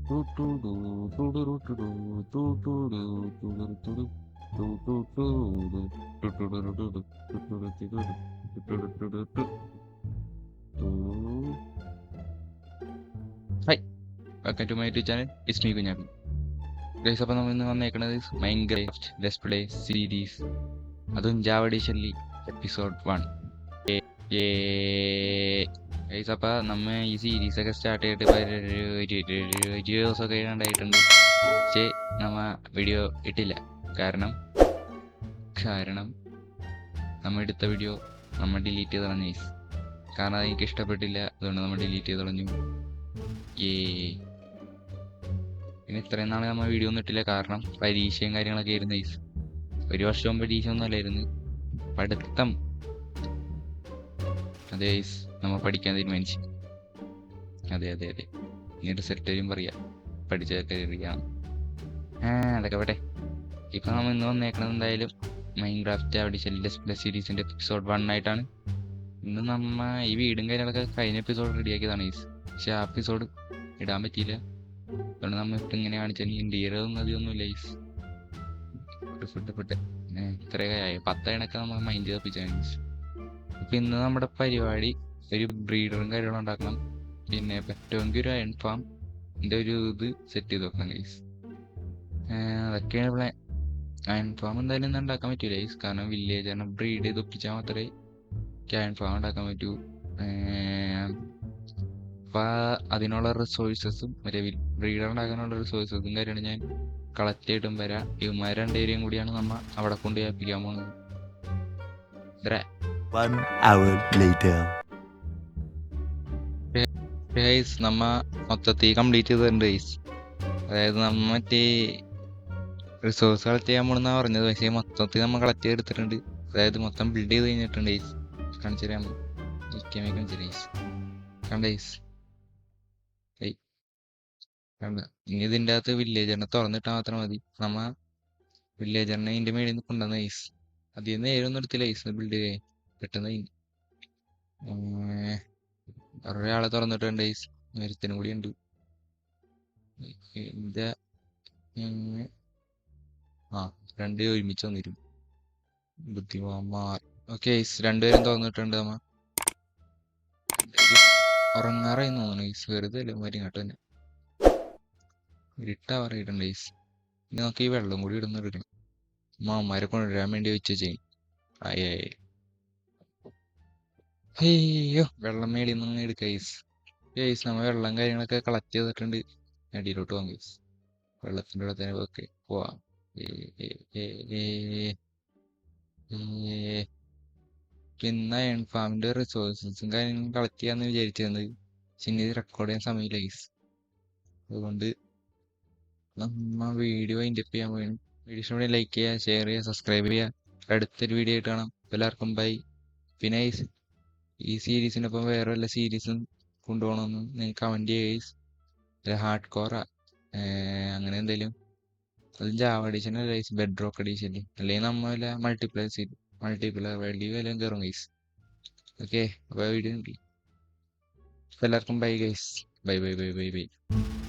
Hi, welcome to my YouTube channel. It's me Kunjappi. Guys, അപ്പോൾ നമ്മൾ ഇന്ന് വന്നേക്കുന്നത് മൈൻക്രാഫ്റ്റ് ലെറ്റ്സ് പ്ലേ സീരീസ്, അതും ജാവ എഡിഷനിൽ എപ്പിസോഡ് 1. ഗൈസ്, അപ്പോൾ നമ്മൾ ഈ സീരീസൊക്കെ സ്റ്റാർട്ട് ചെയ്തിട്ട് ഇപ്പോൾ ഒരു ദിവസമൊക്കെ ഉണ്ടായിട്ടുണ്ട്. പക്ഷേ നമ്മൾ വീഡിയോ ഇട്ടില്ല. കാരണം നമ്മൾ എടുത്ത വീഡിയോ നമ്മൾ ഡിലീറ്റ് ചെയ്ത് കളഞ്ഞു ഗൈസ്. കാരണം അതെനിക്ക് ഇഷ്ടപ്പെട്ടില്ല, അതുകൊണ്ട് നമ്മൾ ഡിലീറ്റ് ചെയ്ത് കളഞ്ഞു. പിന്നെ ഇത്രയും നാൾ നമ്മൾ വീഡിയോ ഒന്നും ഇട്ടില്ല, കാരണം പരീക്ഷയും കാര്യങ്ങളൊക്കെ ആയിരുന്നു ഗൈസ്. ഒരു വർഷവും പരീക്ഷ ഒന്നും അല്ലായിരുന്നു, പഠിത്തം. അതെ ഗൈസ്, നമ്മൾ പഠിക്കാൻ തീരുമാനിച്ചു. അതെ, ഇനി റിസൾട്ട് വരും പറയാം, പഠിച്ചതൊക്കെ അറിയാം. അതൊക്കെ പോട്ടെ. ഇപ്പം നമ്മൾ ഇന്ന് വന്നേക്കണത് എന്തായാലും മൈൻക്രാഫ്റ്റ് എഡിഷൻ ലെറ്റ്സ് പ്ലേ സീരീസിൻ്റെ എപ്പിസോഡ് 1 ആയിട്ടാണ്. ഇന്ന് നമ്മ ഈ വീടും കാര്യങ്ങളൊക്കെ കഴിഞ്ഞ എപ്പിസോഡ് റെഡിയാക്കിയതാണ് ഗൈസ്. പക്ഷെ ആ എപ്പിസോഡ് ഇടാൻ പറ്റിയില്ല. അതുകൊണ്ട് നമ്മൾ ഇപ്പം ഇങ്ങനെ കാണിച്ചാൽ ഇന്ത്യയിലൊന്നും അതൊന്നുമില്ല ഗൈസ്. ഇഷ്ടപ്പെട്ട് ഇത്രയായി 10 കണക്ക് നമ്മൾ മൈൻഡ് തപ്പിച്ചാണ്. അപ്പം ഇന്ന് നമ്മുടെ പരിപാടി ഒരു ബ്രീഡറും കാര്യങ്ങളും ഉണ്ടാക്കണം. പിന്നെ പറ്റുമെങ്കിൽ ഒരു അയൺ ഫാമിൻ്റെ ഒരു ഇത് സെറ്റ് ചെയ്ത് വെക്കണം ഗൈസ്. അതൊക്കെയാണ് പ്ലാൻ. അയൺ ഫാം എന്തായാലും ഇന്ന് ഉണ്ടാക്കാൻ പറ്റൂല ഗൈസ്, കാരണം വില്ലേജാണ് ബ്രീഡ് ചെയ്ത് ഒപ്പിച്ചാൽ മാത്രമേ അയൺ ഫാം ഉണ്ടാക്കാൻ പറ്റൂ. അപ്പം അതിനുള്ള റിസോഴ്സസും മറ്റേ ബ്രീഡർ ഉണ്ടാക്കാനുള്ള റിസോഴ്സസും കാര്യമാണ് ഞാൻ കളക്ട് ചെയ്തിട്ടും വരാം. ഇവന്മാർ രണ്ടുപേരെയും കൂടിയാണ് നമ്മ അവിടെ കൊണ്ട് ഏൽപ്പിക്കാൻ പോകുന്നത്. നമ്മ മൊത്തത്തിൽ കംപ്ലീറ്റ് ചെയ്തിട്ടുണ്ട് ഗൈസ്. അതായത് നമ്മ മറ്റേ റിസോഴ്സ് കളക്ട് ചെയ്യാൻ പോണെന്നാ പറഞ്ഞത്, പക്ഷേ മൊത്തത്തിൽ നമ്മൾ കളക്ട് ചെയ്തെടുത്തിട്ടുണ്ട്. അതായത് മൊത്തം ബിൽഡ് ചെയ്ത് കഴിഞ്ഞിട്ടുണ്ട് ഗൈസ്. കാണിച്ചു തരാം ഗൈസ്. കണ്ട ഗൈസ്, കണ്ട. ഇനി ഇതിൻ്റെ അകത്ത് വില്ലേജറിനെ തുറന്നിട്ടാൽ മാത്രം മതി. നമ്മ വില്ലേജറിനെ ഇതിൻ്റെ മേളിൽ നിന്ന് കൊണ്ടുവന്ന ഗൈസ്. അതിൽ നിന്ന് ഏഴൊന്നും എടുത്തില്ല ഗൈസ്, ബിൽഡ് ചെയ്യേ പെട്ടെന്ന്. ഒരാളെ തുറന്നിട്ടുണ്ട് ഗൈസ്, ഒരുത്തനും കൂടി ഉണ്ട്. രണ്ടേ ഒരുമിച്ച് വന്നിരും ബുദ്ധിമാന്മാർ. ഓക്കെ ഗൈസ്, രണ്ടുപേരും തുറന്നിട്ടുണ്ട്. നമ്മ ഉറങ്ങാറായി തോന്നുന്നു ഗൈസ്, വെറുതെ അല്ലേ മാരി കേട്ടോ. തന്നെ ഇരുട്ടാ പറയിട്ടുണ്ട് ഗൈസ്. ഇനി നമുക്ക് ഈ വെള്ളം കൂടി ഇടുന്നില്ല. മാമാരെ കൊണ്ടുവരാൻ വേണ്ടി വെച്ച് ചെയ്യും. അയ്യോ, വെള്ളം മേടിൽ നിന്ന് എടുക്ക ഗൈസ്. ഗൈസ്, നമ്മൾ വെള്ളം കാര്യങ്ങളൊക്കെ കളക്ട് ചെയ്തിട്ടുണ്ട്. അടിയിലോട്ട് പോകാം ഗൈസ്. വെള്ളത്തിൻ്റെ കൂടെ തന്നെ ഓക്കെ പോവാം. പിന്നെ അയൺ ഫാമിൻ്റെ റിസോഴ്സസും കാര്യങ്ങളും കളക്ട് ചെയ്യാന്ന് വിചാരിച്ചിരുന്നത്. പക്ഷെ ഇനി ഇത് റെക്കോർഡ് ചെയ്യാൻ സമയമില്ല ഗൈസ്. അതുകൊണ്ട് നമ്മ വീഡിയോ അതിൻ്റെ ചെയ്യാൻ പോയി. വീഡിയോ ഇഷ്ടം ലൈക്ക് ചെയ്യുക, ഷെയർ ചെയ്യുക, സബ്സ്ക്രൈബ് ചെയ്യുക. അടുത്തൊരു വീഡിയോ ആയിട്ട് കാണാം. എല്ലാവർക്കും ബൈ. പിന്നെ ഈ സീരീസിനൊപ്പം വേറെ വല്ല സീരീസും കൊണ്ടുപോകണമെന്ന് നിങ്ങൾ കമൻറ്റ് ചെയ്യുക. ഹാർഡ് കോറാ അങ്ങനെ എന്തെങ്കിലും. അത് ജാവ എഡിഷൻ അല്ല ഗൈസ്, ബെഡ് റോക്ക് എഡിഷൻ. അല്ലെങ്കിൽ നമ്മ വല്ല മൾട്ടിപ്ലെയർ വലിയ വില കയറും ഗൈസ്. ഓക്കെ, അപ്പോൾ വീഡിയോ എല്ലാവർക്കും ബൈ ഗൈസ്. ബൈ.